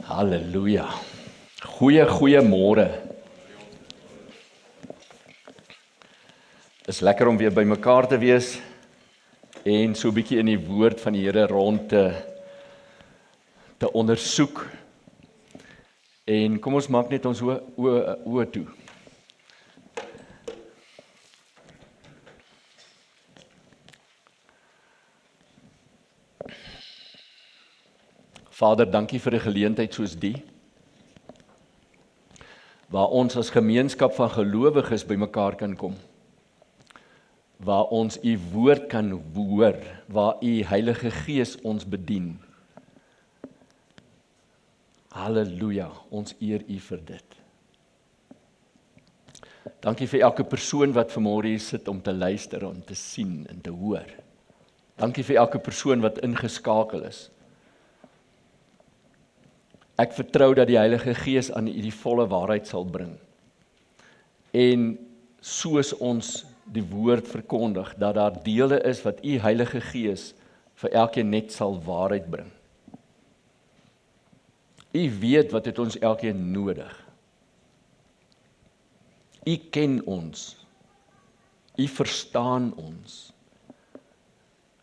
Halleluja. Goeiemôre. Is lekker om weer by mekaar te wees en so 'n bietjie in die woord van die Here rond te ondersoek. En kom ons maak net ons oë toe. Vader, dankie vir 'n geleentheid soos die, waar ons as gemeenskap van gelowiges by mekaar kan kom, waar ons u woord kan hoor, waar u Heilige Gees ons bedien. Halleluja, ons eer u vir dit. Dankie vir elke persoon wat vanmôre hier sit om te luister en te sien en te hoor. Dankie vir elke persoon wat ingeskakel is. Ek vertrou dat die Heilige Gees aan u die volle waarheid sal bring. En soos ons die woord verkondig, dat daar dele is wat u Heilige Gees vir elkeen net sal waarheid bring. U weet wat het ons elkeen nodig. U ken ons. U verstaan ons.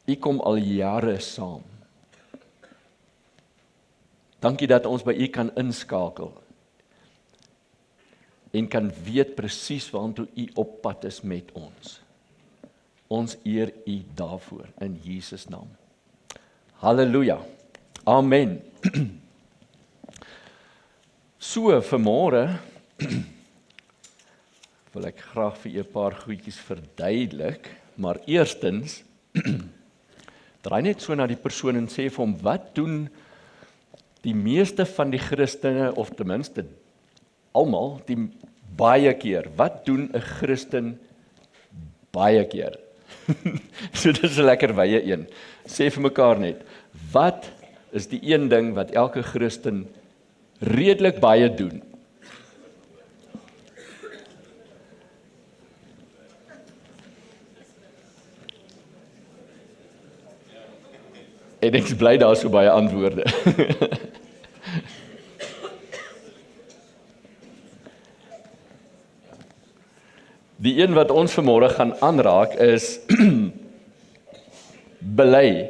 U kom al jare saam. Dankie dat ons by u kan inskakel en kan weet presies waartoe u op pad is met ons. Ons eer u daarvoor in Jesus naam. Halleluja. Amen. So vanmôre wil ek graag vir u 'n paar goedjies verduidelik, maar eerstens draai net so na die persoon en sê vir hom, wat doen die meeste van die Christene, of ten minste almal, die baie keer, wat doen 'n Christen baie keer? So dis 'n lekker wye een. Sê vir mekaar net, wat is die een ding wat elke Christen redelik baie doen? En ek is bly daar so baie antwoorde. Die een wat ons vanmôre gaan aanraak is bely.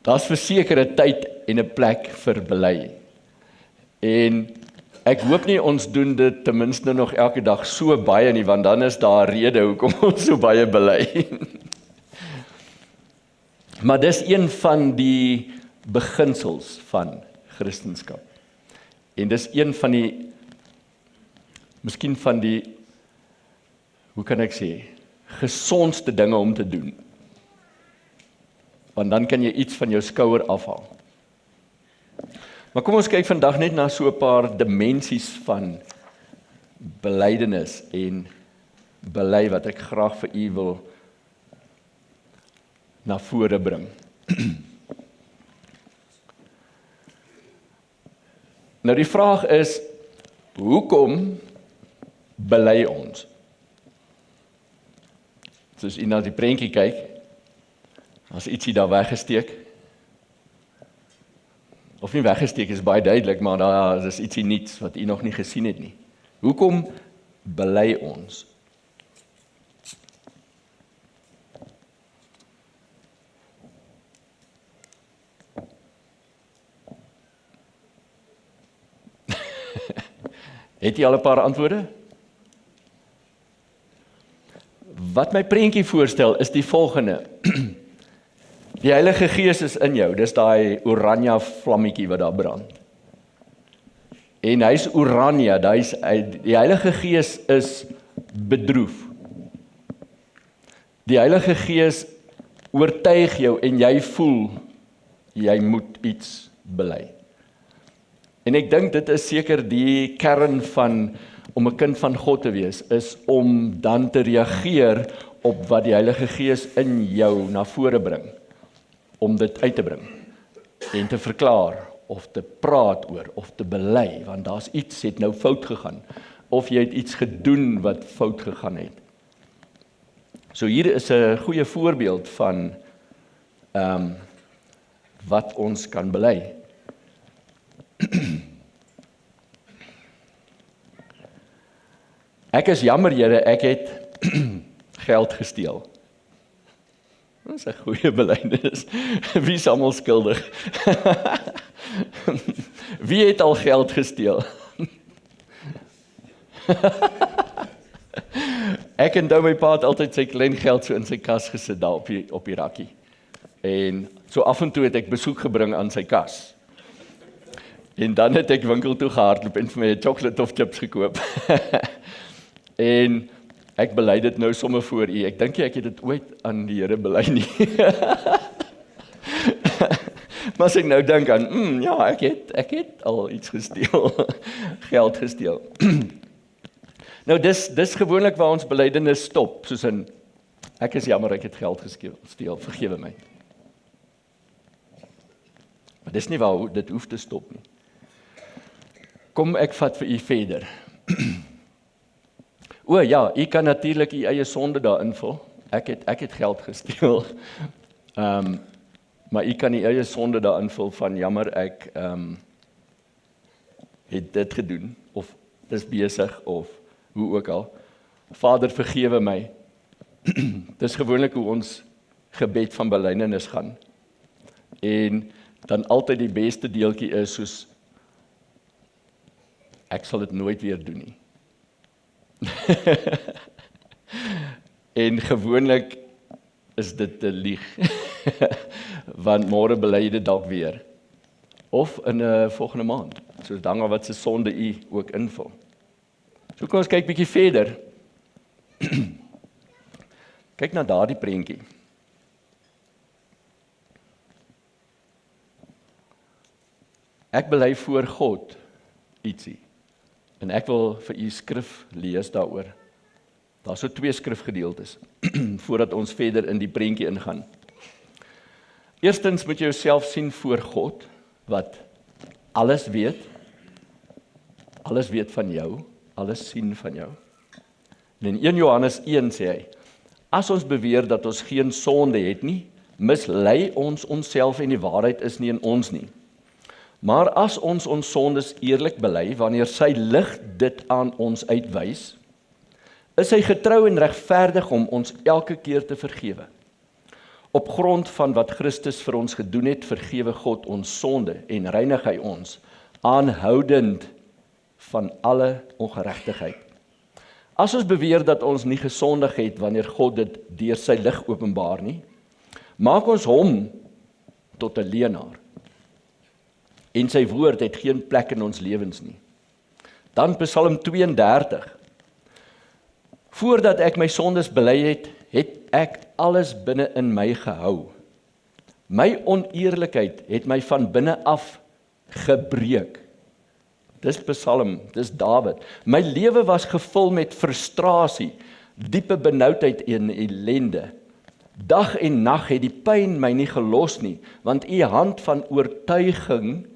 Daar's verseker 'n tyd en 'n plek vir bely. En ek hoop nie ons doen dit ten minste nog elke dag so baie nie, want dan is daar 'n rede hoekom ons so baie bely. Maar dis een van die beginsels van Christendom. En dis een van die, miskien van die, hoe kan ek sê, gesondste dinge om te doen. Want dan kan jy iets van jou skouer afhaal. Maar kom ons kyk vandag net na so 'n paar dimensies van belydenis en bely wat ek graag vir u wil na vore bring. Nou die vraag is, hoekom bely ons? Soos u na die prentjie kyk, as ietsie daar weggesteek, of nie weggesteek is baie duidelik, maar daar is ietsie niets wat u nog nie gesien het nie. Hoekom bely ons? Het jy al 'n paar antwoorde? Wat my prentjie voorstel is die volgende. Die Heilige Gees is in jou, dis daai oranje vlammetjie wat daar brand. En hy's oranje, die Heilige Gees is bedroef. Die Heilige Gees oortuig jou en jy voel, jy moet iets bely. En ek dink dit is seker die kern van om 'n kind van God te wees, is om dan te reageer op wat die Heilige Gees in jou na vore bring, om dit uit te bring en te verklaar of te praat oor of te bely, want daar's iets het nou fout gegaan of jy het iets gedoen wat fout gegaan het. So hier is 'n goeie voorbeeld van wat ons kan bely. Ek is jammer, Here, ek het geld gesteel. Dit is 'n goeie belydenis. Wie is almal skuldig? Wie het al geld gesteel? Ek onthou my pa het altyd sy klein geld so in sy kas gesit daar op die rakkie. En so af en toe het ek besoek gebring aan sy kas. En dan het ek winkel toe gehardloop en vir my 'n chocolate of chips gekoop. En ek bely dit nou sommer voor u. Ek dink ek het dit ooit aan die Here bely nie. Maar as ek nou dink aan, ja, ek het al iets gesteel. Geld gesteel. Nou dis gewoonlik waar ons belydenis stop, soos in ek is jammer ek het geld gesteel, vergewe my. Maar dis nie waar dit hoef te stop nie. Kom ek vat vir u verder. O ja, u kan natuurlik u eie sonde daar invul. Ek het geld gesteel. Maar u kan u eie sonde daar invul van jammer ek het dit gedoen of dis besig of hoe ook al. Vader vergewe my. Dis gewoonlik hoe ons gebed van belydenis gaan. En dan altyd die beste deeltjie is soos ek sal dit nooit weer doen nie. En gewoonlik is dit 'n lieg. Want môre bely jy dit dalk weer. Of in 'n volgende maand. Soos dan wat se sonde u ook invul. So kom ons kyk bietjie verder. Kyk na daardie prentjie. Ek bely voor God ietsie. En ek wil vir u skrif lees daaroor. Daar's so 2 skrifgedeeltes voordat ons verder in die prentjie ingaan. Eerstens moet jy jouself sien voor God wat alles weet van jou, alles sien van jou. En in 1 Johannes 1 sê hy: as ons beweer dat ons geen sonde het nie, mislei ons onsself en die waarheid is nie in ons nie. Maar as ons sondes eerlik bely, wanneer sy lig dit aan ons uitwys, is hy getrou en regverdig om ons elke keer te vergewe. Op grond van wat Christus vir ons gedoen het, vergewe God ons sonde en reinig hy ons aanhoudend van alle ongeregtigheid. As ons beweer dat ons nie gesondig het wanneer God dit deur sy lig openbaar nie, maak ons hom tot 'n leienaar. En sy woord het geen plek in ons lewens nie. Dan Psalm 32. Voordat ek my sondes bely het ek alles binne in my gehou. My oneerlikheid het my van binne af gebreek. Dis Psalm, dis Dawid. My lewe was gevul met frustrasie, diepe benoudheid en ellende. Dag en nag het die pyn my nie gelos nie, want u hand van oortuiging,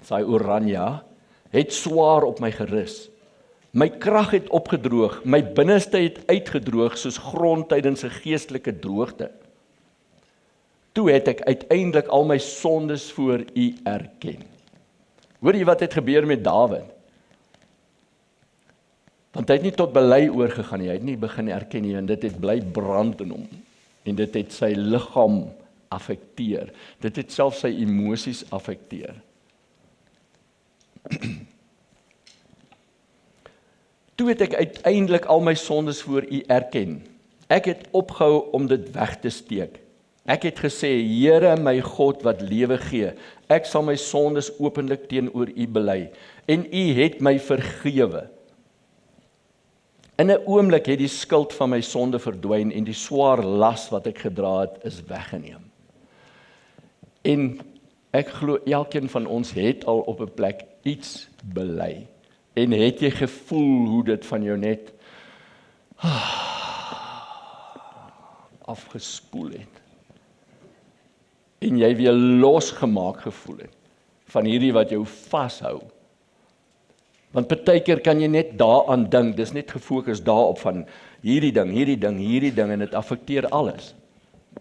sy oranje, het swaar op my gerus. My krag het opgedroog, my binneste het uitgedroog soos grond tydens 'n geestelike droogte. Toe het ek uiteindelik al my sondes voor u erken. Hoor jy wat het gebeur met Dawid? Want hy het nie tot bely oorgegaan nie, hy het nie begin erken nie, en dit het bly brand in hom. En dit het sy liggaam affekteer. Dit het selfs sy emosies affekteer. Toe het ek uiteindelik al my sondes voor u erken. Ek het opgehou om dit weg te steek. Ek het gesê, Here my God wat lewe gee, ek sal my sondes openlik teenoor u bely, en u het my vergewe. In 'n oomblik het die skuld van my sonde verdwyn en die swaar las wat ek gedra het is weggeneem. En ek glo elkeen van ons het al op 'n plek iets bely. En het jy gevoel hoe dit van jou net afgespoel het? En jy weer losgemaak gevoel het van hierdie wat jou vashou. Want partykeer kan jy net daaraan dink, dis net gefokus daarop van hierdie ding en dit affekteer alles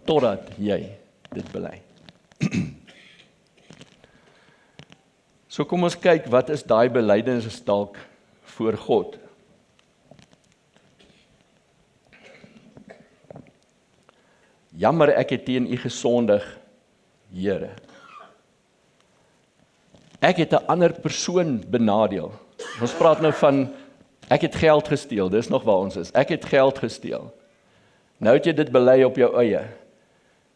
totdat jy dit bely. So kom ons kyk, wat is daai belydenis dalk voor God? Jammer, ek het teen U gesondig, Here. Ek het 'n ander persoon benadeel. Ons praat nou van, ek het geld gesteel, dis nog waar ons is. Ek het geld gesteel. Nou het jy dit bely op jou eie.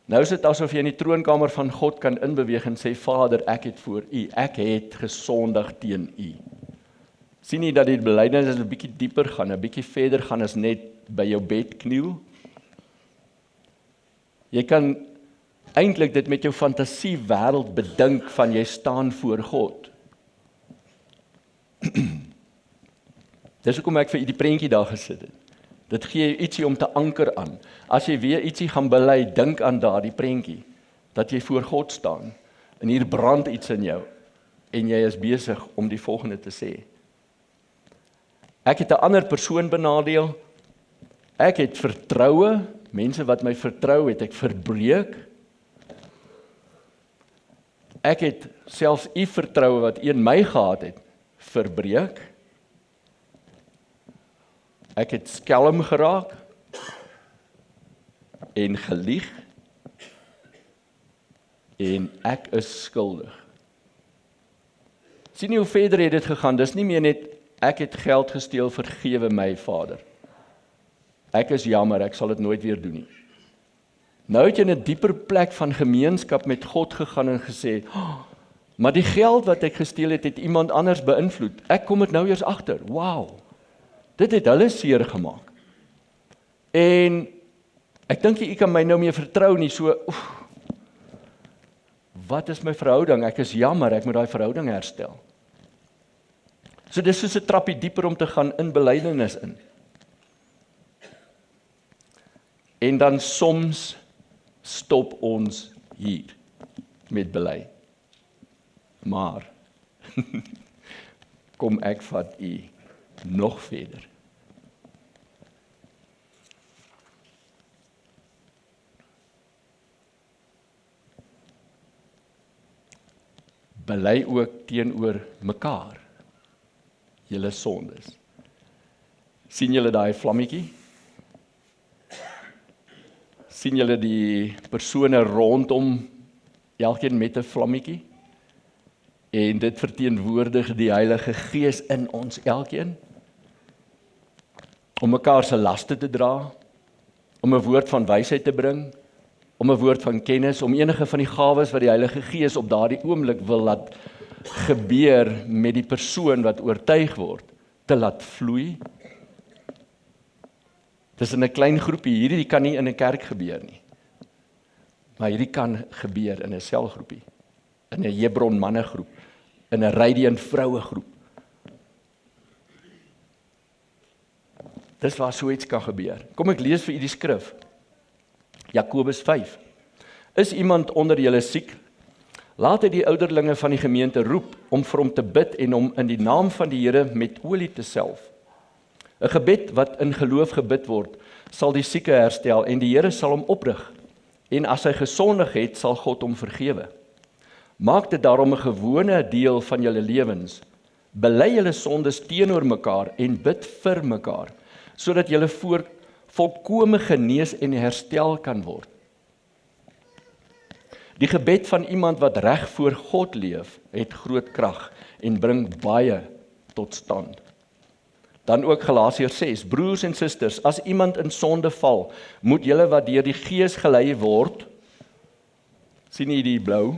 Nou is dit asof jy in die troonkamer van God kan inbeweeg en sê, Vader, ek het voor U, ek het gesondig teen U. Sien nie dat die belydenis 'n bietjie dieper gaan, 'n bietjie verder gaan as net by jou bed kniel? Jy kan eintlik dit met jou fantasie wêreld bedink van jy staan voor God. Dis hoekom ek vir u die prentjie daar gesit het. Dit gee jou ietsie om te anker aan. As jy weer ietsie gaan bely, dink aan daardie prentjie, dat jy voor God staan, en hier brand iets in jou, en jy is besig om die volgende te sê. Ek het 'n ander persoon benadeel, ek het vertroue, mense wat my vertrou het ek verbreek, ek het selfs u vertroue wat u in my gehad het, verbreek, ek het skelm geraak, en gelieg, en ek is skuldig. Sien nie hoe verder het dit gegaan, dis nie meer net, ek het geld gesteel, vergewe my Vader. Ek is jammer, ek sal dit nooit weer doen nie. Nou het jy in 'n dieper plek van gemeenskap met God gegaan en gesê, maar die geld wat ek gesteel het, het iemand anders beïnvloed. Ek kom dit nou eers agter. Wow. Dit het hulle seer gemaak. En ek dink jy kan my nou meer vertrou nie, so wat is my verhouding? Ek is jammer, ek moet daai verhouding herstel. So dis soos 'n trappie dieper om te gaan in belydenis in. En dan soms stop ons hier met bely. Maar kom ek vat u nog verder. Bely ook teenoor mekaar julle sondes. Sien julle daai vlammetjie? Sien julle die persone rondom elkeen met 'n vlammetjie? En dit verteenwoordig die Heilige Gees in ons elkeen, om mekaar se laste te dra, om 'n woord van wysheid te bring, om 'n woord van kennis, om enige van die gawes wat die Heilige Gees op daardie oomblik wil laat gebeur met die persoon wat oortuig word, te laat vloei. Dis in 'n klein groepie, hierdie kan nie in 'n kerk gebeur nie, maar hierdie kan gebeur in 'n selgroepie, in 'n Hebron mannegroep, in 'n Radiant vrouegroep. Dis waar so iets kan gebeur. Kom ek lees vir u die skrif. Jakobus 5. Is iemand onder julle siek? Laat hy die ouderlinge van die gemeente roep om vir hom te bid en hom in die naam van die Here met olie te salf. 'n Gebed wat in geloof gebid word, sal die sieke herstel en die Here sal hom oprig. En as hy gesondig het, sal God hom vergewe. Maak dit daarom 'n gewone deel van julle lewens. Bely julle sondes teenoor mekaar en bid vir mekaar, sodat julle volkome genees en herstel kan word. Die gebed van iemand wat reg voor God leef, het groot krag en bring baie tot stand. Dan ook Galasiërs 6, broers en susters, as iemand in sonde val, moet julle wat deur die Gees gelei word, sien jy die blou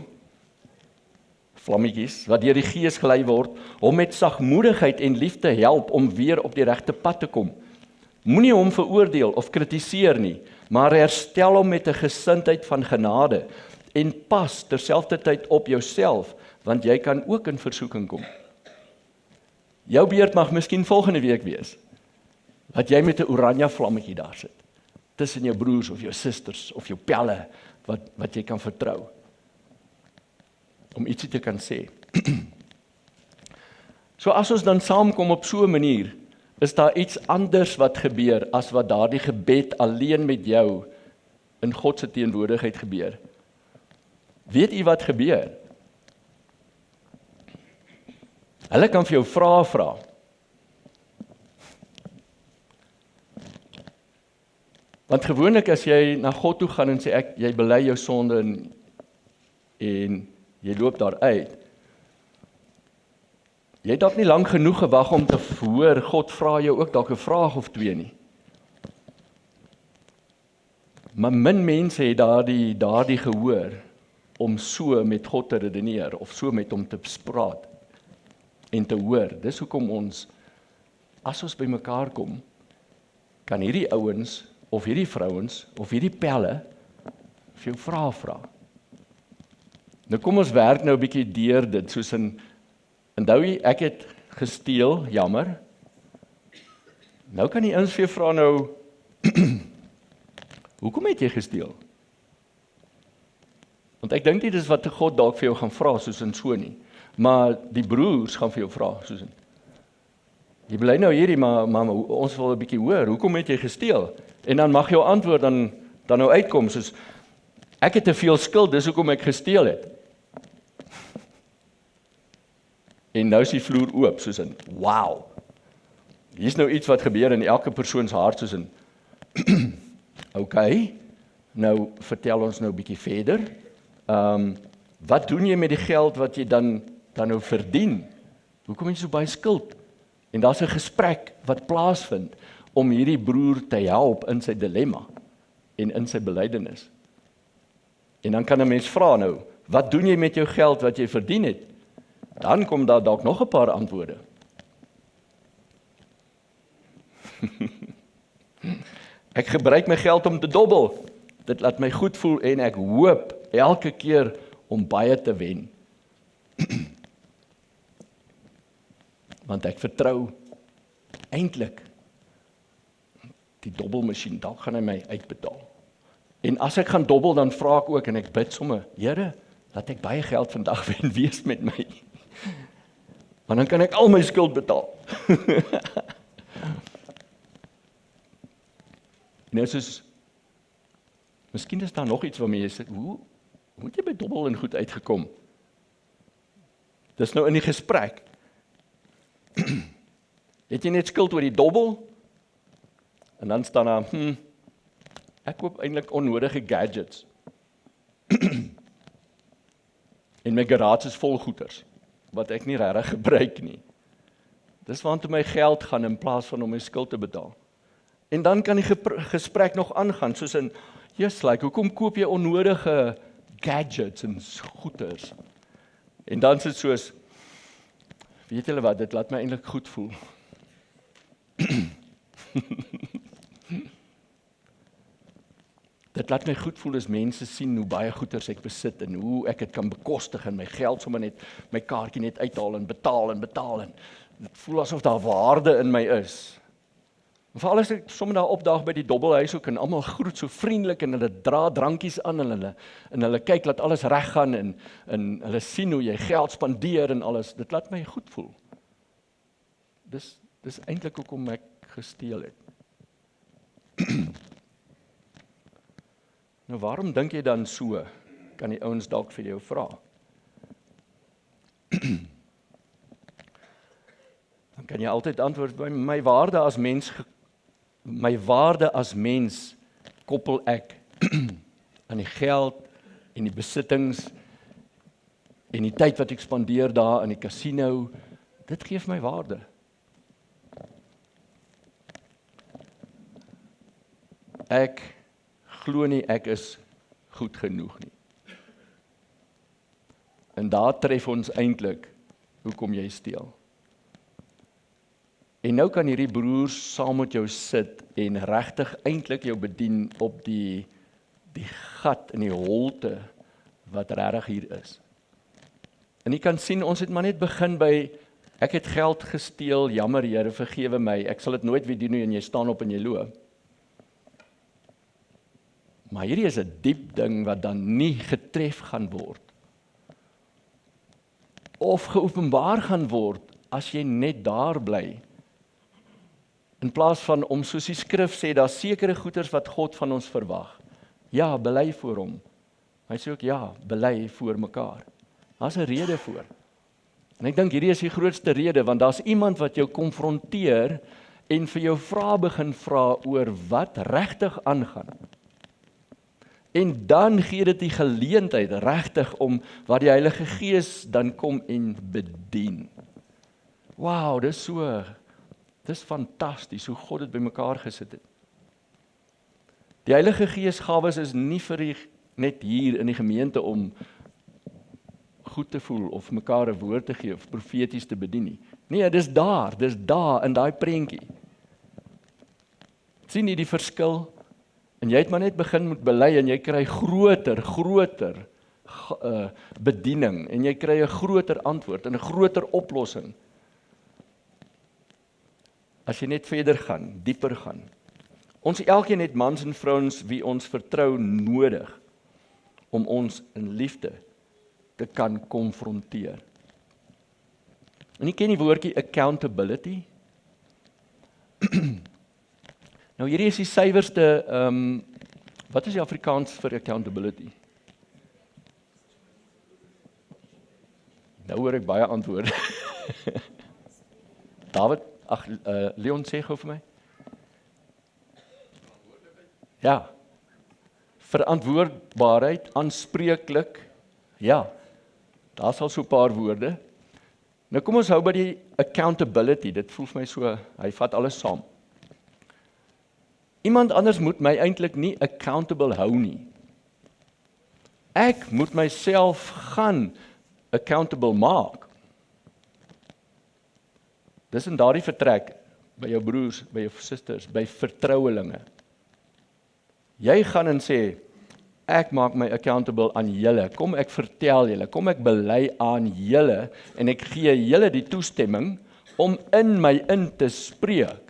vlammetjies, wat deur die Gees gelei word, hom met sagmoedigheid en liefde help om weer op die regte pad te kom. Moenie hom veroordeel of kritiseer nie, maar herstel hom met 'n gesindheid van genade en pas terselfdertyd op jouself, want jy kan ook in versoeking kom. Jou beurt mag miskien volgende week wees, wat jy met 'n oranje vlammetjie daar sit, tussen jou broers of jou susters of jou pelle, wat jy kan vertrou, om ietsie te kan sê. So as ons dan saamkom op so 'n manier, is daar iets anders wat gebeur as wat daardie gebed alleen met jou in God se teenwoordigheid gebeur. Weet u wat gebeur? Hulle kan vir jou vrae vra. Want gewoonlik as jy na God toe gaan en sê jy bely jou sonde en jy loop daar uit, jy het dalk nie lank genoeg gewag om te hoor, God vra jou ook dalk 'n vraag of twee nie. Maar min mense het daardie gehoor om so met God te redeneer of so met hom te praat en te hoor. Dis hoekom ons, as ons by mekaar kom, kan hierdie ouens of hierdie vrouens of hierdie pelle vir jou vrae vra. Nou kom ons werk nou 'n bietjie deur dit, soos onthou jy, ek het gesteel, jammer. Nou kan die ouens vir jou vra nou, hoekom het jy gesteel? Want ek dink nie dis wat God dalk vir jou gaan vra soos in so nie. Maar die broers gaan vir jou vra soos in. Jy bly nou hierdie, maar ons wil 'n bietjie hoor, hoekom het jy gesteel? En dan mag jou antwoord dan nou uitkom soos, ek het te veel skuld, dis hoekom ek gesteel het. En nou is die vloer oop, soos in, wow. Hier is nou iets wat gebeur in elke persoon se hart, soos in, okay, nou vertel ons nou 'n bietjie verder. Wat doen jy met die geld wat jy dan nou verdien? Hoekom het jy so baie skuld? En daar's 'n gesprek wat plaasvind om hierdie broer te help in sy dilemma en in sy belydenis. En dan kan 'n mens vra nou, wat doen jy met jou geld wat jy verdien het? Dan kom daar dalk nog 'n paar antwoorde. Ek gebruik my geld om te dobbel. Dit laat my goed voel en ek hoop elke keer om baie te wen. Want ek vertrou eintlik die dobbelmasjien, dalk gaan hy my uitbetaal. En as ek gaan dobbel, dan vra ek ook en ek bid sommer, Here, laat ek baie geld vandag wen, wees met my. Want dan kan ek al my skuld betaal. Nou soos, miskien is daar nog iets waarmee jy sê, hoe het jy by dobbel en goed uitgekom? Dis nou in die gesprek. Het jy net skuld oor die dobbel? En dan staan daar, ek koop eintlik onnodige gadgets. En my garage is vol goeders, wat ek nie regtig gebruik nie. Dis waartoe my geld gaan in plaas van om my skuld te betaal. En dan kan die gesprek nog aangaan, soos in, hoekom koop jy onnodige gadgets en goeders? En dan is dit soos, weet julle wat, dit laat my eintlik goed voel. Dit laat my goed voel as mense sien hoe baie goeders ek besit en hoe ek dit kan bekostig en my geld sommer net, my kaartjie net uithaal en betaal en dit voel asof daar waarde in my is. En veral as ek sommer daar opdaag by die dobbelhuis ook en almal groet so vriendelik en hulle dra drankies aan en hulle kyk laat alles reg gaan en hulle sien hoe jy geld spandeer en alles, dit laat my goed voel. Dis eintlik hoekom ek gesteel het. Nou waarom dink jy dan so? Kan die ouens dalk vir jou vra. Dan kan jy altyd antwoord, my waarde as mens koppel ek aan die geld en die besittings en die tyd wat ek spandeer daar in die casino. Dit gee my waarde. Ek glo nie ek is goed genoeg nie. En daar tref ons eintlik hoekom jy steel. En nou kan hierdie broers saam met jou sit en regtig eintlik jou bedien op die gat in die holte wat regtig hier is. En jy kan sien, ons het maar net begin by, ek het geld gesteel, jammer Here, vergewe my, ek sal dit nooit weer doen nie, en jy staan op en jy loop. Maar hierdie is 'n diep ding wat dan nie getref gaan word of geopenbaar gaan word as jy net daar bly. In plaas van om soos die skrif sê, daar sekere goeders wat God van ons verwag. Ja, bely voor hom. Hy sê ook ja, bely voor mekaar. Daar's 'n rede voor. En ek dink hierdie is die grootste rede, want daar's iemand wat jou konfronteer en vir jou vrae begin vra oor wat regtig aangaan. En dan gee dit die geleentheid regtig om wat die Heilige Gees dan kom en bedien. Wow, dis fantasties hoe God dit bymekaar gesit het. Die Heilige Gees gawes is nie vir net hier in die gemeente om goed te voel of mekaar 'n woord te gee of profeties te bedien nie. Nee, dis daar in daai prentjie. Sien jy die verskil? En jy het maar net begin met bely en jy kry groter bediening en jy kry 'n groter antwoord en 'n groter oplossing. As jy net verder gaan, dieper gaan. Ons elkeen het mans en vrouens wie ons vertrou nodig om ons in liefde te kan konfronteer. En jy ken die woordjie accountability? Nou hierdie is die suiwerste, wat is die Afrikaans vir accountability? Nou hoor ek baie antwoorde. David, Leon sê gou vir my. Ja. Verantwoordbaarheid, aanspreeklik. Ja. Daar's al so 'n paar woorde. Nou kom ons hou by die accountability. Dit voel vir my so, hy vat alles saam. Iemand anders moet my eintlik nie accountable hou nie. Ek moet myself gaan accountable maak. Dis in daardie vertrek by jou broers, by jou susters, by vertrouelinge. Jy gaan en sê, ek maak my accountable aan julle. Kom ek vertel julle, kom ek bely aan julle en ek gee julle die toestemming om in my in te spreek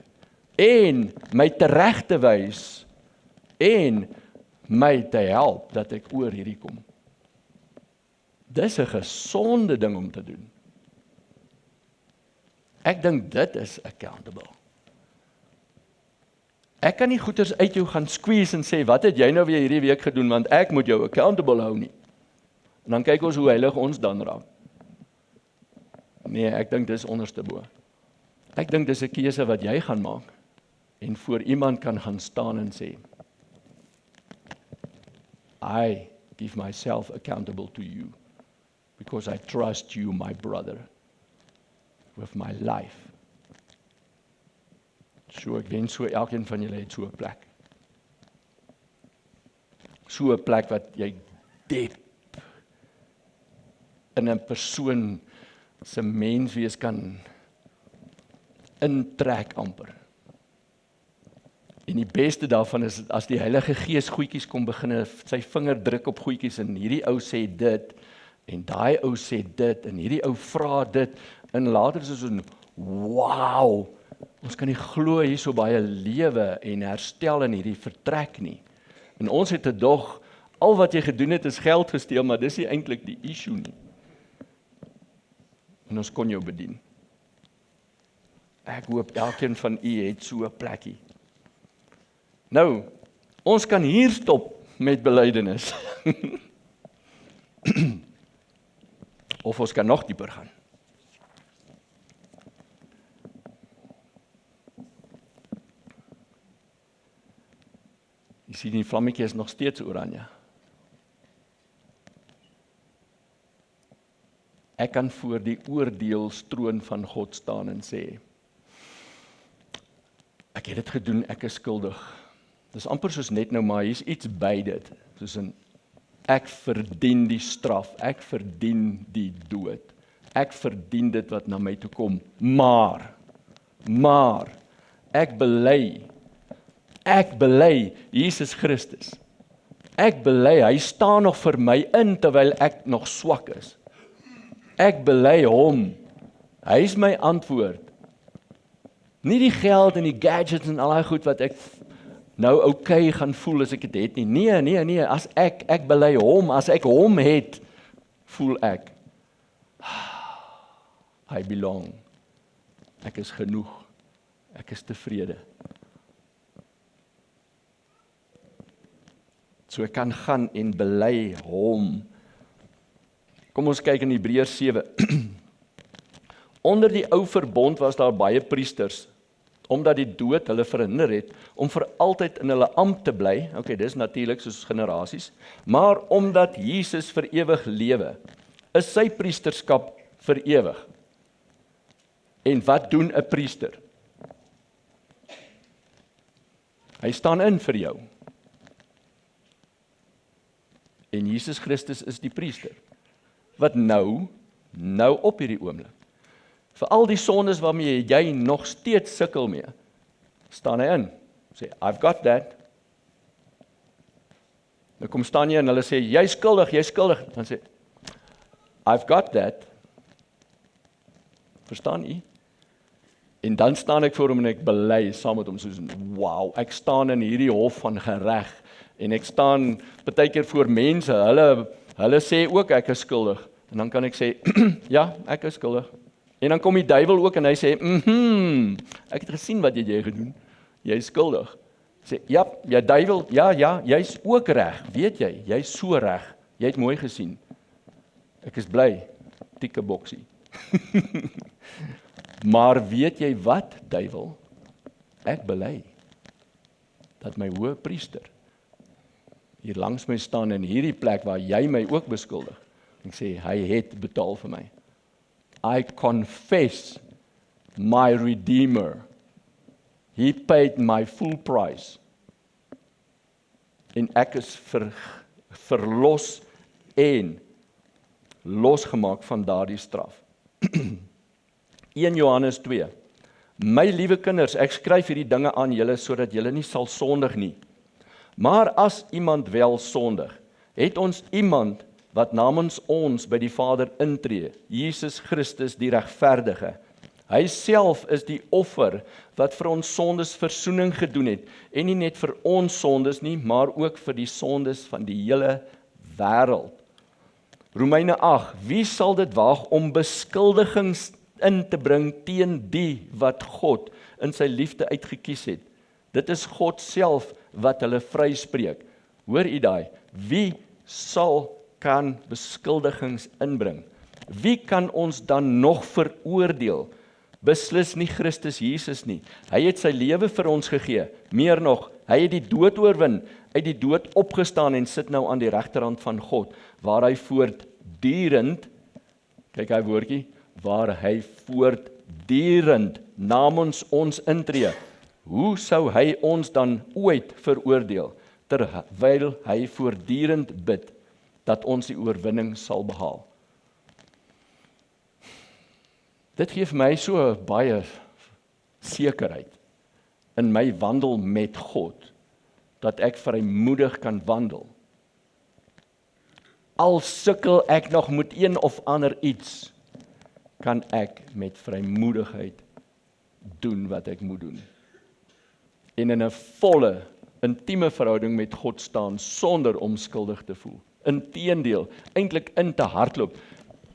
en my tereg te wys en my te help dat ek oor hierdie kom. Dis 'n gesonde ding om te doen. Ek dink dit is accountable. Ek kan nie goeders uit jou gaan squeeze en sê, wat het jy nou weer hierdie week gedoen, want ek moet jou accountable hou nie. En dan kyk ons hoe heilig ons dan raak. Nee, ek dink dis onderste bo. Ek dink dis 'n keuse wat jy gaan maak en voor iemand kan gaan staan en sê, I give myself accountable to you because I trust you, my brother, with my life. So ek wens so elkeen van julle het so 'n plek. So 'n plek wat jy diep in 'n persoon se menswees kan intrek amper. En die beste daarvan is as die Heilige Gees goedjies kom begin sy vinger druk op goedjies en hierdie ou sê dit en daai ou sê dit en hierdie ou vra dit en later is ons wow, ons kan nie glo hier so baie lewe en herstel in hierdie vertrek nie. En ons het 'n dog, al wat jy gedoen het is geld gesteel, maar dis nie eintlik die issue nie. En ons kon jou bedien. Ek hoop elkeen van u het so 'n plekkie. Nou, ons kan hier stop met belydenis. Of ons kan nog dieper gaan. Jy sien die vlammetjie is nog steeds oranje. Ek kan voor die oordeelstroon van God staan en sê, ek het dit gedoen, ek is skuldig. Dis amper soos net nou, maar hier's iets by dit. Soos in, ek verdien die straf, ek verdien die dood. Ek verdien dit wat na my toe kom. Maar, ek bely Jesus Christus. Ek bely, hy staan nog vir my in terwyl ek nog swak is. Ek bely hom. Hy is my antwoord. Nie die geld en die gadgets en al daai goed wat ek nou okay gaan voel as ek dit het nie. Nee, as ek bely hom, as ek hom het, voel ek I belong. Ek is genoeg. Ek is tevrede. So ek kan gaan en bely hom. Kom ons kyk in Hebreërs 7. Onder die ou verbond was daar baie priesters, omdat die dood hulle verhinder het om vir altyd in hulle ampt te bly. Okay, dis natuurlik soos generasies, maar omdat Jesus vir ewig lewe, is sy priesterskap vir ewig. En wat doen 'n priester? Hy staan in vir jou. En Jesus Christus is die priester, wat nou op hierdie oomblik, vir al die sondes waarmee jy nog steeds sukkel mee, staan hy in. Sê, I've got that. Nou kom staan jy en hulle sê, jy is skuldig. Dan sê, I've got that. Verstaan jy? En dan staan ek voor hom en ek bely saam met hom, soos, wow, ek staan in hierdie hof van gereg, en ek staan partykeer voor mense, hulle sê ook ek is skuldig, en dan kan ek sê, ja, ek is skuldig. En dan kom die duiwel ook en hy sê, ek het gesien wat jy gedoen, jy is skuldig. Sê, ja, jy duiwel, ja, jy's ook reg, weet jy, jy's so reg, jy het mooi gesien. Ek is bly, tikke boksie. Maar weet jy wat, duiwel? Ek bely dat my hoë priester hier langs my staan in hierdie plek waar jy my ook beskuldig. Ek sê, hy het betaal vir my. I confess my Redeemer. He paid my full price. En ek is verlos en losgemaak van daardie straf. 1 Johannes 2. My liewe kinders, ek skryf hierdie dinge aan julle sodat julle nie sal sondig nie. Maar as iemand wel sondig, het ons iemand wat namens ons by die Vader intree, Jesus Christus die regverdige. Hy self is die offer wat vir ons sondes versoening gedoen het, en nie net vir ons sondes nie, maar ook vir die sondes van die hele wêreld. Romeine 8, wie sal dit waag om beskuldigings in te bring teen die wat God in sy liefde uitgekies het? Dit is God self wat hulle vryspreek. Hoor u daai? Wie kan beskuldigings inbring? Wie kan ons dan nog veroordeel? Beslis nie Christus Jesus nie. Hy het sy lewe vir ons gegee. Meer nog, hy het die dood oorwin, uit die dood opgestaan en sit nou aan die regterhand van God, waar hy voortdurend, kyk hy woordjie, waar hy voortdurend namens ons intree. Hoe sou hy ons dan ooit veroordeel, terwyl hy voortdurend bid, dat ons die oorwinning sal behaal? Dit gee vir my so baie sekerheid in my wandel met God, dat ek vrymoedig kan wandel. Al sukkel ek nog met een of ander iets, kan ek met vrymoedigheid doen wat ek moet doen. En in 'n volle, intieme verhouding met God staan, sonder om skuldig te voel. Inteendeel, eintlik in te hardloop,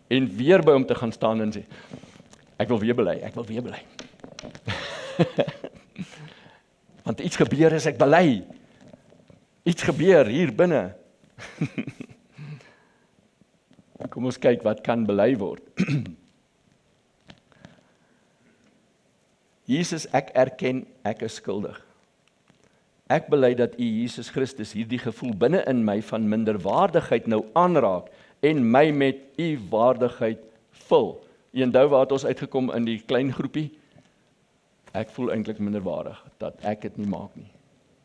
en weer by hom te gaan staan en sê, ek wil weer bely. Want iets gebeur as ek bely. Iets gebeur hier binne. Kom ons kyk wat kan bely word. Jesus, ek erken, ek is skuldig. Ek bely dat U Jesus Christus hierdie gevoel binne in my van minderwaardigheid nou aanraak en my met U waardigheid vul. Onthou waar het ons uitgekom in die klein groepie? Ek voel eintlik minderwaardig, dat ek dit nie maak nie,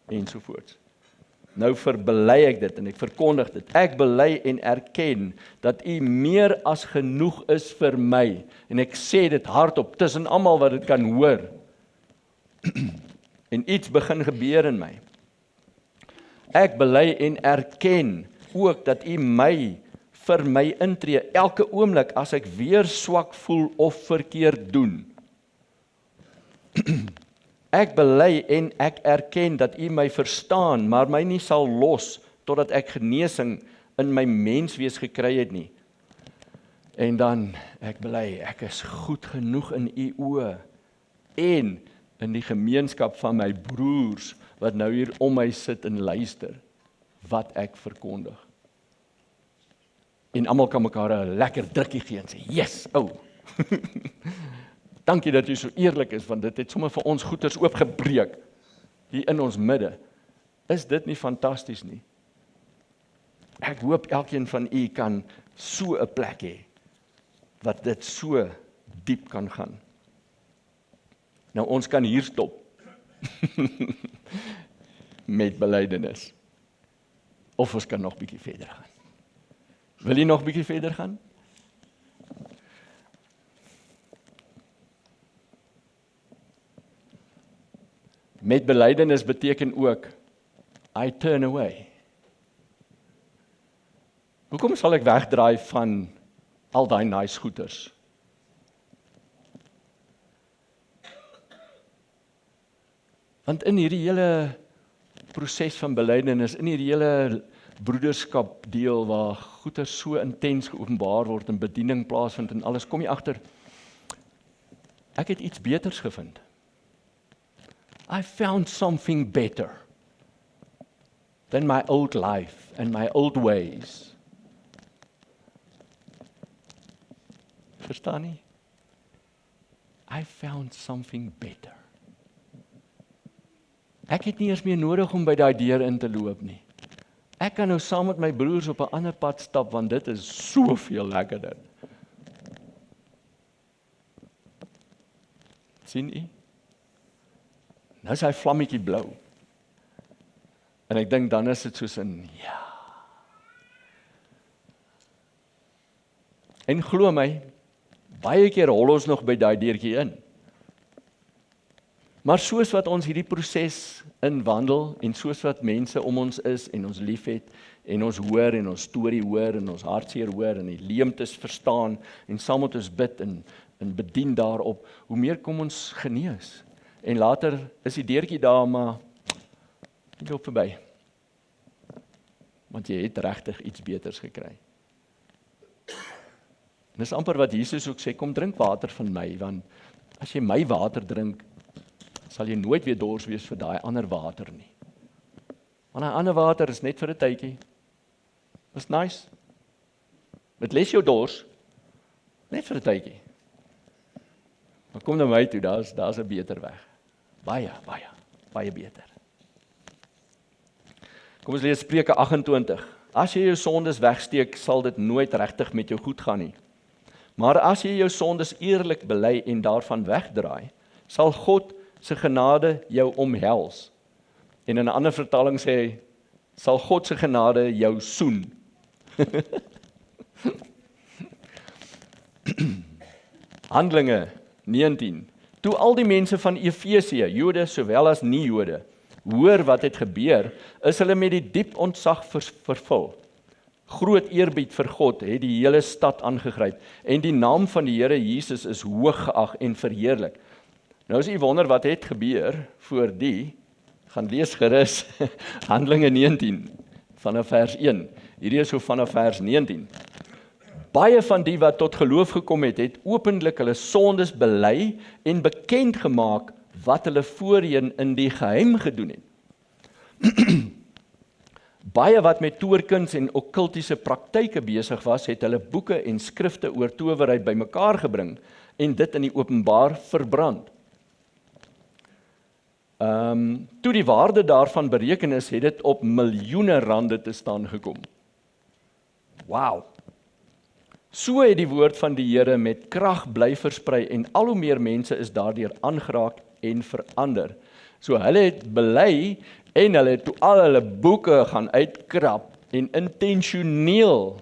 ensovoorts. Nou verbely ek dit en ek verkondig dit. Ek bely en erken dat U meer as genoeg is vir my. En ek sê dit hardop tussen almal wat dit kan hoor. En iets begin gebeur in my. Ek bely en erken ook dat U vir my intree elke oomblik as ek weer swak voel of verkeerd doen. Ek bely en ek erken dat U my verstaan, maar my nie sal los totdat ek genesing in my menswees gekry het nie. En dan, ek bely, ek is goed genoeg in U oë. en in die gemeenskap van my broers wat nou hier om my sit en luister wat ek verkondig. En almal kan mekaar 'n lekker drukkie gee en sê, yes, dankie dat jy so eerlik is, want dit het sommer vir ons goeders oopgebreek hier in ons midde. Is dit nie fantasties nie? Ek hoop elkeen van u kan so 'n plek hê, wat dit so diep kan gaan. Nou ons kan hier stop, met belydenis. Of ons kan nog bietjie verder gaan. Wil jy nog bietjie verder gaan? Met belydenis beteken ook, I turn away. Hoekom sal ek wegdraai van al daai nice goeders? Want in hierdie hele proses van belydenis, in hierdie hele broederskap deel waar goeie so intens geopenbaar word en bediening plaasvind en alles, kom jy agter, ek het iets beters gevind. I found something better than my old life and my old ways. Verstaan nie? I found something better. Ek het nie eers meer nodig om by daai deur in te loop nie. Ek kan nou saam met my broers op 'n ander pad stap, want dit is soveel lekkerder. Sien u? Nou is hy vlammetjie blou. En ek dink dan is dit soos in, ja. En glo my, baie keer hol ons nog by daai deurtjie in. Maar soos wat ons hierdie proses inwandel, en soos wat mense om ons is, en ons liefhet, en ons hoor, en ons storie hoor, en ons hartseer hoor, en die leemtes verstaan, en saam met ons bid, en bedien daarop, hoe meer kom ons genees. En later is die deurtjie daar, maar jy loop verby. Want jy het regtig iets beters gekry. En dis amper wat Jesus ook sê, kom drink water van my, want as jy my water drink, sal jy nooit weer dors wees vir daai ander water nie. Want daai ander water is net vir 'n tydjie. Is nice. Dit les jou dors, net vir 'n tydjie. Maar kom na my toe, daar's 'n beter weg. Baie beter. Kom ons lees Spreuke 28. As jy jou sondes wegsteek, sal dit nooit regtig met jou goed gaan nie. Maar as jy jou sondes eerlik bely en daarvan wegdraai, sal God se genade jou omhels. En in 'n ander vertaling sê hy, sal God se genade jou soen. Handelinge 19. Toe al die mense van Efesië, Jode sowel as nie-Jode, hoor wat het gebeur, is hulle met die diep ontzag vervul. Groot eerbied vir God het die hele stad aangegryp, en die naam van die Here Jesus is hoog geag en verheerlik. Nou as u wonder wat het gebeur voor die, gaan lees gerus Handelinge 19 vanaf vers 1. Hierdie is so vanaf vers 19. Baie van die wat tot geloof gekom het openlik hulle sondes bely en bekend gemaak wat hulle voorheen in die geheim gedoen het. Baie wat met toorkuns en okkultiese praktyke besig was, het hulle boeke en skrifte oor towerheid bymekaar gebring en dit in die openbaar verbrand. Toe die waarde daarvan bereken is, het dit op miljoene rande te staan gekom. Wow! So het die woord van die Here met krag bly versprei en al hoe meer mense is daardeur aangeraak en verander. So hulle het bely en hulle het toe al hulle boeke gaan uitkrap en intentioneel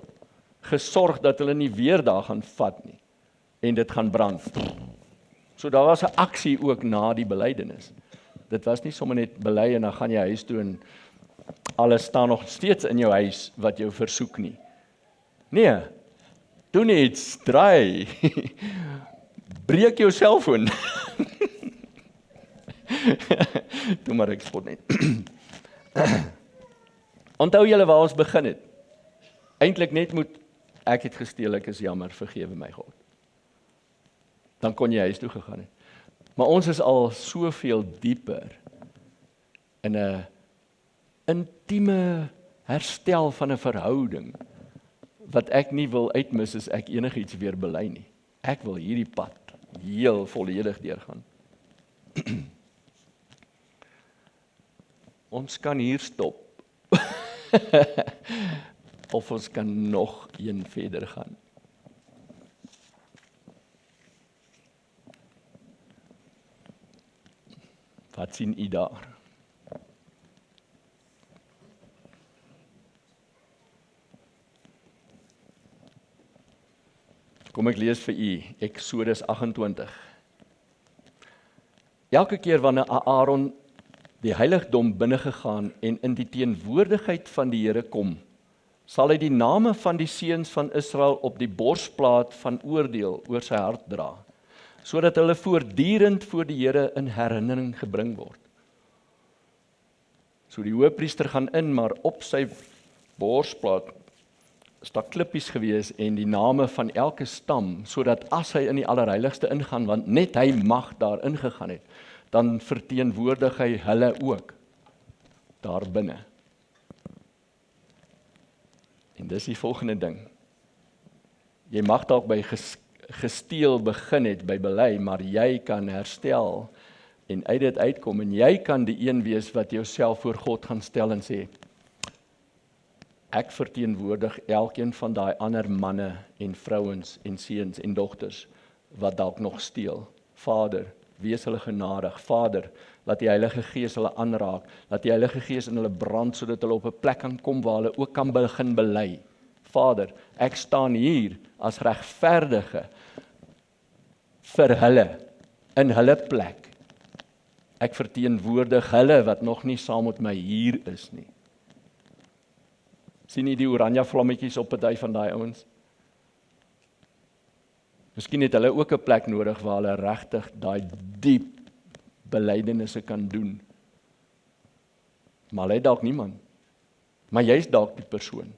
gesorg dat hulle nie weer daar gaan vat nie en dit gaan brand. So daar was 'n aksie ook na die belydenis. Dit was nie sommer net bely en dan gaan jy huis toe en alles staan nog steeds in jou huis wat jou versoek nie. Nee, doen iets, draai, breek jou selfoon. Toe maar ek spot net. Onthou julle waar ons begin het? Eintlik net moet, ek het gesteel, ek is jammer, vergewe my God. Dan kon jy huis toe gegaan het. Maar ons is al soveel dieper in 'n intieme herstel van 'n verhouding, wat ek nie wil uitmis as ek enigiets weer bely nie. Ek wil hierdie pad heel volledig deurgaan. Ons kan hier stop. Of ons kan nog een verder gaan. Wat sien u daar? Kom ek lees vir u, Eksodus 28. Elke keer wanneer Aaron die heiligdom binnegegaan en in die teenwoordigheid van die Here kom, sal hy die name van die seuns van Israel op die borsplaat van oordeel oor sy hart dra, sodat hulle voortdurend voor die Here in herinnering gebring word. So die hoëpriester gaan in, maar op sy borsplaat is daar klippies gewees en die name van elke stam, sodat as hy in die allerheiligste ingaan, want net hy mag daar ingegaan het, dan verteenwoordig hy hulle ook daar binne. En dis die volgende ding. Jy mag dalk by gesteel begin het, by bely, maar jy kan herstel en uit dit uitkom, en jy kan die een wees wat jouself voor God gaan stel en sê, ek verteenwoordig elkeen van daai ander manne en vrouens en seuns en dogters wat dalk nog steel. Vader, wees hulle genadig. Vader, laat die Heilige Gees hulle aanraak. Laat die Heilige Gees in hulle brand, sodat hulle op 'n plek kan kom waar hulle ook kan begin bely. Vader, ek staan hier as regverdige vir hulle, in hulle plek. Ek verteenwoordig hulle wat nog nie saam met my hier is nie. Sien jy die oranje vlammetjies op 'n party van daai ouens? Miskien het hulle ook 'n plek nodig waar hulle regtig daai diep belydenisse kan doen. Maar hulle het dalk niemand. Maar jy's dalk die persoon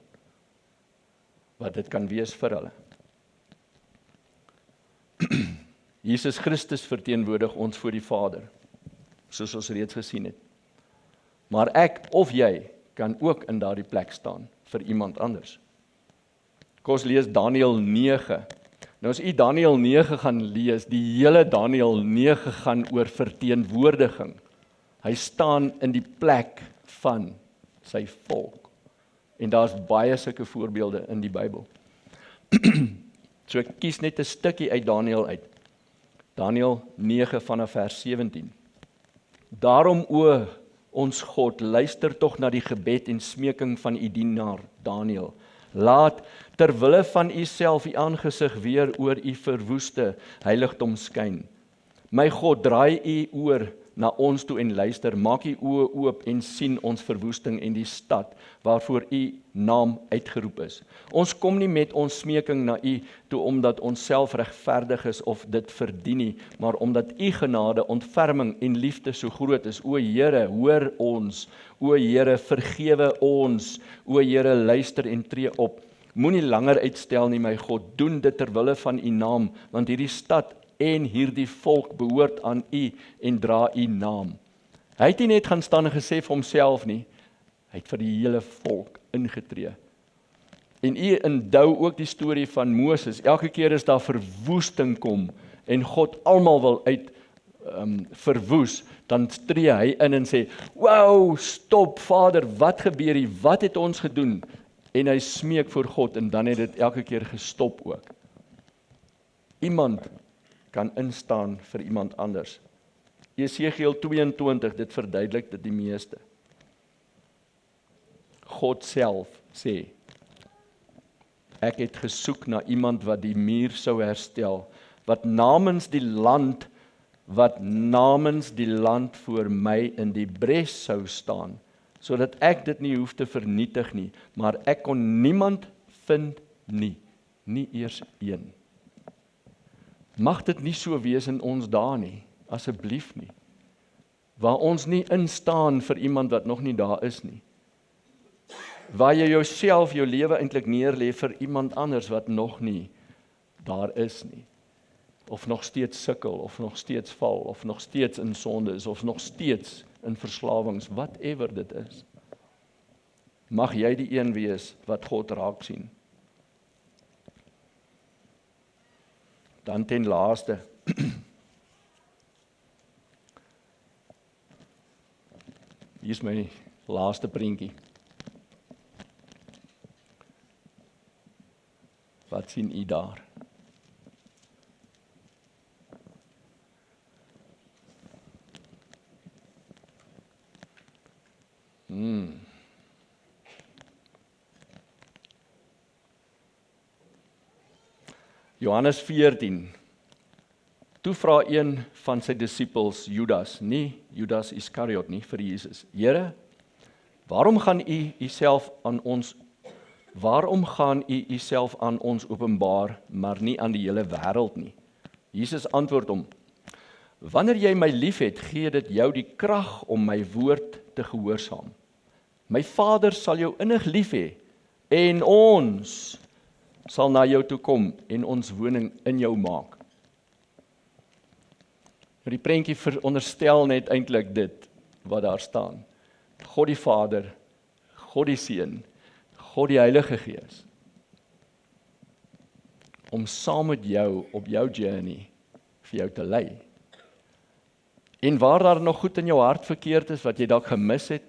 wat dit kan wees vir hulle. Jesus Christus verteenwoordig ons voor die Vader, soos ons reeds gesien het. Maar ek of jy kan ook in daardie plek staan vir iemand anders. Kom ons lees Daniël 9. Nou as u Daniël 9 gaan lees, die hele Daniël 9 gaan oor verteenwoordiging. Hy staan in die plek van sy volk. En daar's baie sulke voorbeelde in die Bybel. So ek kies net 'n stukkie uit Daniël uit. Daniël 9 vanaf vers 17. Daarom o ons God, luister tog na die gebed en smeking van u dienaar Daniël. Laat ter wille van u self u aangesig weer oor u verwoeste heiligdom skyn. My God, draai u oor na ons toe en luister, maak u oë oop en sien ons verwoesting en die stad waarvoor u naam uitgeroep is. Ons kom nie met ons smeking na u toe omdat ons self regverdig is of dit verdien nie, maar omdat u genade, ontferming en liefde so groot is. O Here, hoor ons. O Here, vergewe ons. O Here, luister en tree op. Moenie langer uitstel nie, my God, doen dit ter wille van u naam, want hierdie stad en hierdie volk behoort aan u en dra u naam. Hy het nie net gaan staan en gesê vir homself nie, hy het vir die hele volk ingetree. En u onthou ook die storie van Moses. Elke keer as daar verwoesting kom en God almal wil uit verwoes, dan tree hy in en sê, wow, stop Vader, wat gebeur hier, wat het ons gedoen? En hy smeek voor God en dan het dit elke keer gestop ook. Iemand kan instaan vir iemand anders. Jesegiel 22, dit verduidelik dit die meeste. God self sê, ek het gesoek na iemand wat die muur sou herstel, wat namens die land voor my in die bres sou staan, sodat ek dit nie hoef te vernietig nie, maar ek kon niemand vind nie eers een. Mag dit nie so wees in ons dae nie, asseblief nie, waar ons nie instaan vir iemand wat nog nie daar is nie, waar jy jouself, jou lewe eintlik neerlê vir iemand anders wat nog nie daar is nie. of nog steeds sukkel, of nog steeds val, of nog steeds in sonde is, of nog steeds in verslawings, whatever dit is. Mag jy die een wees wat God raak sien. Dan ten laaste, hier is my laaste prentjie. Wat sien u daar? Johannes 14. Toe vra een van sy disippels, Judas, nie Judas Iskariot nie, vir Jesus: Here, waarom gaan u uself aan ons openbaar, maar nie aan die hele wêreld nie? Jesus antwoord hom: Wanneer jy my liefhet, gee dit jou die krag om my woord te gehoorsaam. My Vader sal jou innig lief hê, en ons sal na jou toe kom en ons woning in jou maak. Die prentjie veronderstel net eintlik dit wat daar staan. God die Vader, God die Seun, God die Heilige Gees, om saam met jou op jou journey vir jou te lei. En waar daar nog goed in jou hart verkeerd is, wat jy dalk gemis het,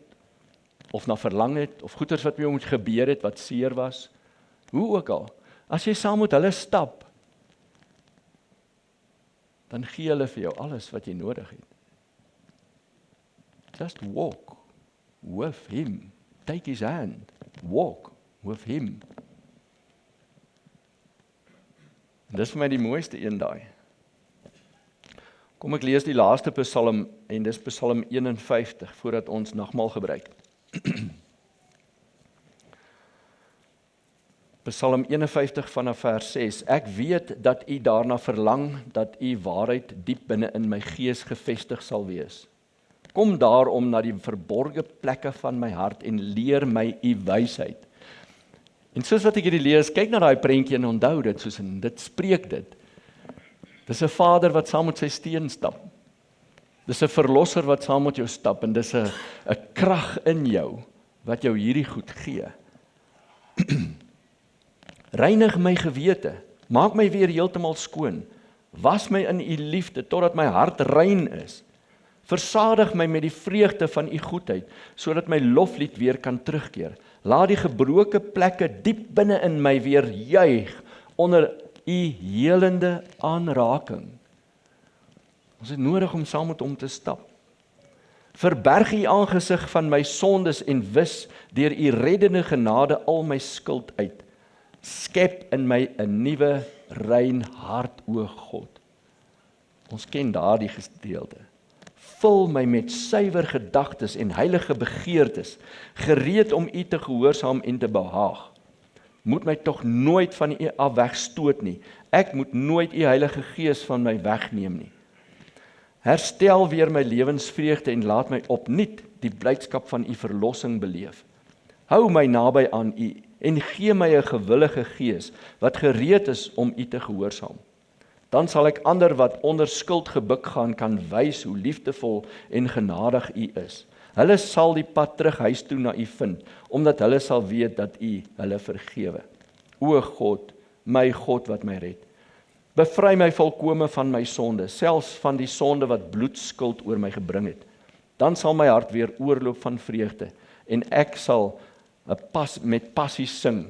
of na verlang het, of goeders wat met jou moet gebeur het, wat seer was, hoe ook al, as jy saam met hulle stap, dan gee hulle vir jou alles wat jy nodig het. Just walk with him. Take his hand. Walk with him. En dis vir my die mooiste een daai. Kom ek lees die laaste Psalm, en dis Psalm 51, voordat ons nagmaal gebruik. Psalm 51 vanaf vers 6. Ek weet dat u daarna verlang, dat u waarheid diep binne in my gees gevestig sal wees. Kom daarom na die verborge plekke van my hart en leer my u wysheid. En soos wat ek hierdie lees, kyk na daai prentjie en onthou dit, soos in dit spreek dit. Dis 'n Vader wat saam met sy steen stap. Dis 'n verlosser wat saam met jou stap, en dis 'n krag in jou wat jou hierdie goed gee. Reinig my gewete, maak my weer heeltemal skoon, was my in u liefde, totdat my hart rein is. Versadig my met die vreugde van u goedheid, sodat my loflied weer kan terugkeer. Laat die gebroke plekke diep binne in my weer juig, onder u helende aanraking. Ons het nodig om saam met hom te stap. Verberg u aangesig van my sondes en wis deur u reddende genade al my skuld uit. Skep in my 'n nuwe rein hart, o God. Ons ken daardie gedeelte. Vul my met suiwer gedagtes en heilige begeertes, gereed om u te gehoorsaam en te behaag. Moet my tog nooit van u af wegstoot nie. Ek moet nooit u Heilige Gees van my wegneem nie. Herstel weer my lewensvreugde en laat my opnuut die blydskap van u verlossing beleef. Hou my naby aan u en gee my 'n gewillige gees wat gereed is om u te gehoorsaam. Dan sal ek ander wat onder skuld gebuk gaan kan wys hoe liefdevol en genadig u is. Hulle sal die pad terug huis toe na u vind, omdat hulle sal weet dat u hulle vergewe. O God, my God wat my red. Bevry my volkome van my sonde, selfs van die sonde wat bloedskuld oor my gebring het. Dan sal my hart weer oorloop van vreugde, en ek sal met passie sing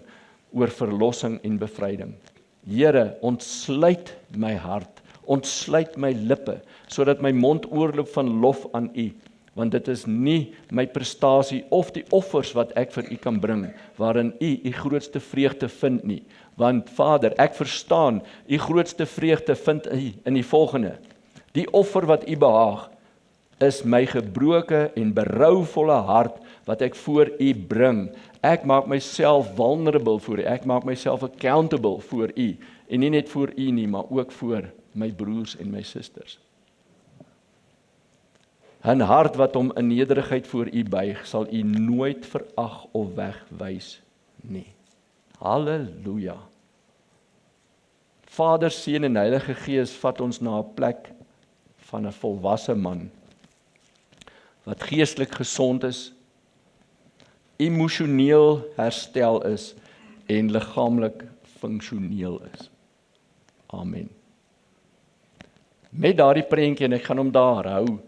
oor verlossing en bevryding. Here, ontsluit my hart, ontsluit my lippe, sodat my mond oorloop van lof aan u, want dit is nie my prestasie of die offers wat ek vir u kan bring, waarin u grootste vreugde vind nie. Want Vader, ek verstaan, u grootste vreugde vind u in die volgende. Die offer wat u behaag, is my gebroke en berouvolle hart, wat ek voor u bring. Ek maak myself vulnerable voor u, ek maak myself accountable voor u, en nie net voor u nie, maar ook voor my broers en my susters. 'n hart wat hom in nederigheid voor u buig, sal u nooit verag of wegwys nie. Halleluja. Vader, Seun en Heilige Gees vat ons na 'n plek van 'n volwasse man wat geestelik gesond is, emosioneel herstel is en liggaamlik funksioneel is. Amen. Met daardie prentjie, en ek gaan hom daar hou,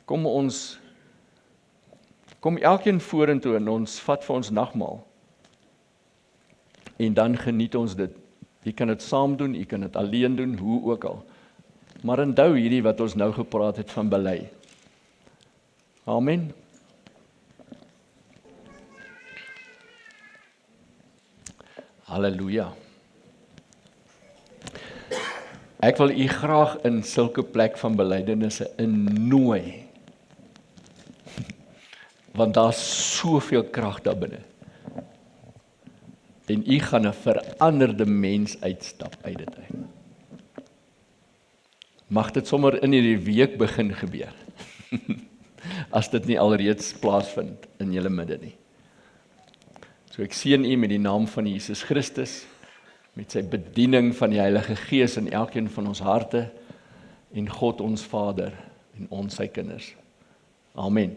kom elkeen vorentoe en ons vat vir ons nagmaal. En dan geniet ons dit. Jy kan dit saam doen, jy kan dit alleen doen, hoe ook al. Maar onthou hierdie wat ons nou gepraat het van bely. Amen. Halleluja. Ek wil u graag in sulke plek van belydenisse innooi. Want daar's soveel krag daar binne. En u gaan 'n veranderde mens uitstap uit dit uit. Mag dit sommer in hierdie week begin gebeur. As dit nie alreeds plaasvind in julle midde nie. So ek seën u met die naam van Jesus Christus, met sy bediening van die Heilige Gees in elkeen van ons harte, en God ons Vader en ons sy kinders. Amen.